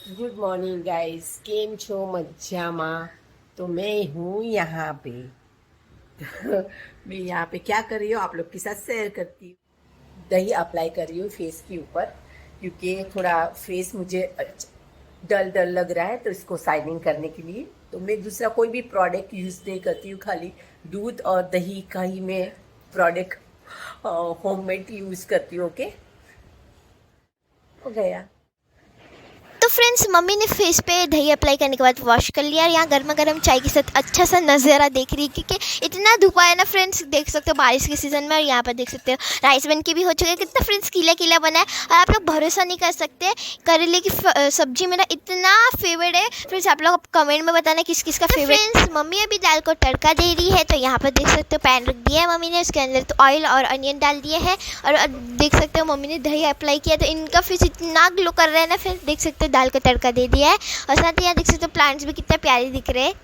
Good morning guys, केम छो मज्जामा। तो मैं हूँ यहाँ पे। मैं यहाँ पे क्या कर रही हूँ आप लोग के साथ शेयर करती हूँ। दही अप्लाई कर रही हूँ फेस के ऊपर, क्योंकि थोड़ा फेस मुझे डल डल लग रहा है, तो इसको शाइनिंग करने के लिए तो मैं दूसरा कोई भी प्रोडक्ट यूज़ नहीं करती हूँ। खाली दूध और दही का ही मैं प्रोडक्ट होममेड यूज़ करती हूँ। ओके, हो गया। तो फ्रेंड्स, मम्मी ने फेस पे दही अप्लाई करने के बाद वॉश कर लिया और यहाँ गर्मा गर्म चाय के साथ अच्छा सा नज़ारा देख रही है, क्योंकि इतना धूप आया ना फ्रेंड्स, देख सकते हो बारिश के सीज़न में। और यहाँ पर देख सकते हो राइस बन के भी हो चुका है, कितना फ्रेंड्स कीला कीला बना है। और आप लोग भरोसा नहीं कर सकते, करेले की सब्जी मेरा इतना फेवरेट है फ्रेंड्स। आप लोग कमेंट में बताना किस किस का फेवरेट। फ्रेंड्स, मम्मी अभी दाल को तड़का दे रही है, तो यहाँ पर देख सकते हो पैन रख दिया है मम्मी ने, उसके अंदर तो ऑयल और अनियन डाल दिया है। और देख सकते हो मम्मी ने दही अप्लाई किया, तो इनका फेस इतना ग्लो कर रहा है ना। फिर देख सकते हो दाल का तड़का दे दिया है, और साथ ही यहाँ देख सकते हो प्लांट्स भी कितना प्यारे दिख रहे हैं।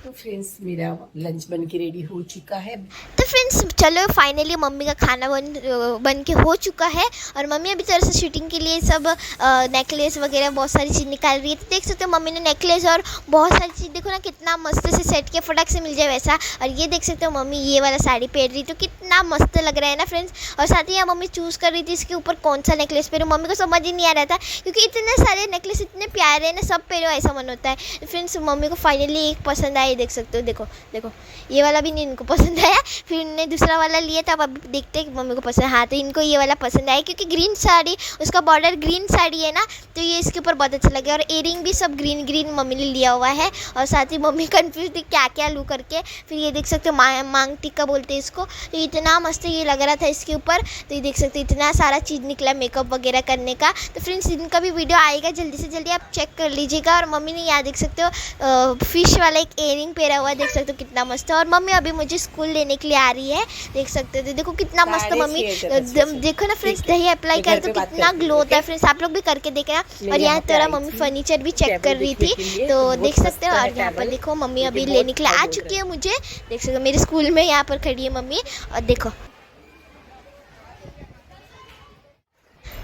तो फ्रेंड्स, मेरा लंच बन के रेडी हो चुका है। तो फ्रेंड्स चलो, फाइनली मम्मी का खाना बन के हो चुका है। और मम्मी अभी तरह से शूटिंग के लिए सब नेकलेस वगैरह बहुत सारी चीज़ निकाल रही है। तो देख सकते हो मम्मी ने नेकलेस और बहुत सारी चीज़, देखो ना कितना मस्त से सेट के फटाक से मिल जाए वैसा। और ये देख सकते हो मम्मी ये वाला साड़ी पहन रही, तो कितना मस्त लग रहा है ना फ्रेंड्स। और साथ ही यहाँ मम्मी चूज़ कर रही थी इसके ऊपर कौन सा नेकलेस पहनो। मम्मी को समझ ही नहीं आ रहा था, क्योंकि इतने सारे नेकलेस इतने प्यारे हैं ना, सब पहनो ऐसा मन होता है। फ्रेंड्स, मम्मी को फाइनली एक पसंद आई, देख सकते हो। देखो देखो, ये वाला भी नहीं इनको पसंद आया, फिर इन्होंने दूसरा वाला लिया था। अब अभी देखते हैं कि मम्मी को पसंद। हाँ, तो इनको ये वाला पसंद आया, क्योंकि ग्रीन साड़ी, उसका बॉर्डर ग्रीन साड़ी है ना, तो ये इसके ऊपर बहुत अच्छा लगे। और इयरिंग भी सब ग्रीन ग्रीन मम्मी ने लिया हुआ है। और साथ ही मम्मी कंफ्यूज थी क्या क्या लूँ करके। फिर ये देख सकते हो मांग टिक्का बोलते हैं इसको, तो इतना मस्त ये लग रहा था इसके ऊपर। तो ये देख सकते हो इतना सारा चीज़ निकला मेकअप वगैरह करने का। तो फ्रेंड्स, इनका भी वीडियो आएगा जल्दी से जल्दी, आप चेक कर लीजिएगा। और मम्मी ने यहाँ देख सकते हो फिश वाला एक इयरिंग पहना हुआ है, देख सकते हो कितना मस्त है। और मम्मी अभी मुझे स्कूल लेने के लिए आ रही है, देख सकते हो। देखो कितना मस्त मम्मी, देखो ना फ्रेंड्स, दही अप्लाई कर तो कितना ग्लो होता है फ्रेंड्स, आप लोग भी करके देखना। और यहाँ तरह मम्मी फर्नीचर भी चेक कर रही थी, तो देख सकते हो। और यहाँ पर देखो मम्मी अभी लेने के लिए आ चुकी है मुझे, देख सकते हो मेरे स्कूल में यहाँ पर खड़ी है मम्मी। और देखो,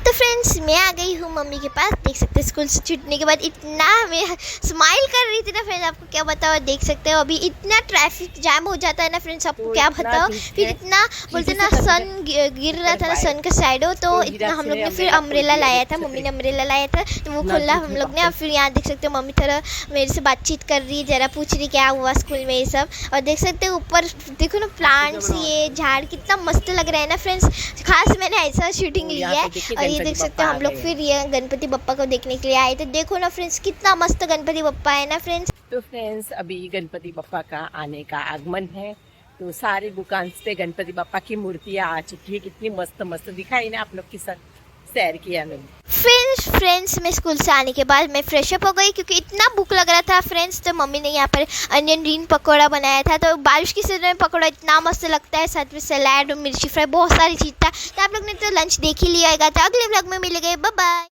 तो फ्रेंड्स मैं आ गई हूँ मम्मी के पास, देख सकते हैं स्कूल से छूटने के बाद इतना मैं स्माइल कर रही थी ना फ्रेंड्स, आपको क्या बताओ। देख सकते हो अभी इतना ट्रैफिक जाम हो जाता है ना फ्रेंड्स, आपको क्या बताओ। फिर इतना बोलते ना सन गिर रहा था ना, सन का साइडो, तो इतना हम लोग ने फिर अम्ब्रेला लाया था, मम्मी ने अम्ब्रेला लाया था, तो वो खोला हम लोग ने। और फिर यहाँ देख सकते हो मम्मी थोड़ा मेरे से बातचीत कर रही है, ज़रा पूछ रही क्या हुआ स्कूल में ये सब। और देख सकते हो ऊपर देखो ना प्लांट्स, ये झाड़ कितना मस्त लग रहा है ना फ्रेंड्स, खास मैंने ऐसा शूटिंग लिया है। और ये देख सकते हो हम लोग फिर ये गणपति बप्पा को देखने के लिए आए थे। देखो ना फ्रेंड्स, कितना मस्त गणपति बप्पा है ना फ्रेंड्स। तो फ्रेंड्स, अभी गणपति बप्पा का आने का आगमन है, तो सारी दुकान पे गणपति बप्पा की मूर्तियाँ आ चुकी है। कितनी मस्त मस्त दिखाई ना, आप लोग के साथ शेयर किया मैंने। फ्रेंड्स मैं स्कूल से आने के बाद मैं फ्रेश अप हो गई, क्योंकि इतना भूख लग रहा था फ्रेंड्स। तो मम्मी ने यहाँ पर अनियन रिंग पकौड़ा बनाया था, तो बारिश की सीजन में पकौड़ा इतना मस्त लगता है, साथ में सलाद और मिर्ची फ्राई बहुत सारी चीज़ था। तो आप लोग ने तो लंच देख ही लिया होगा। तो अगले व्लॉग में मिलेंगे, बाय बाय।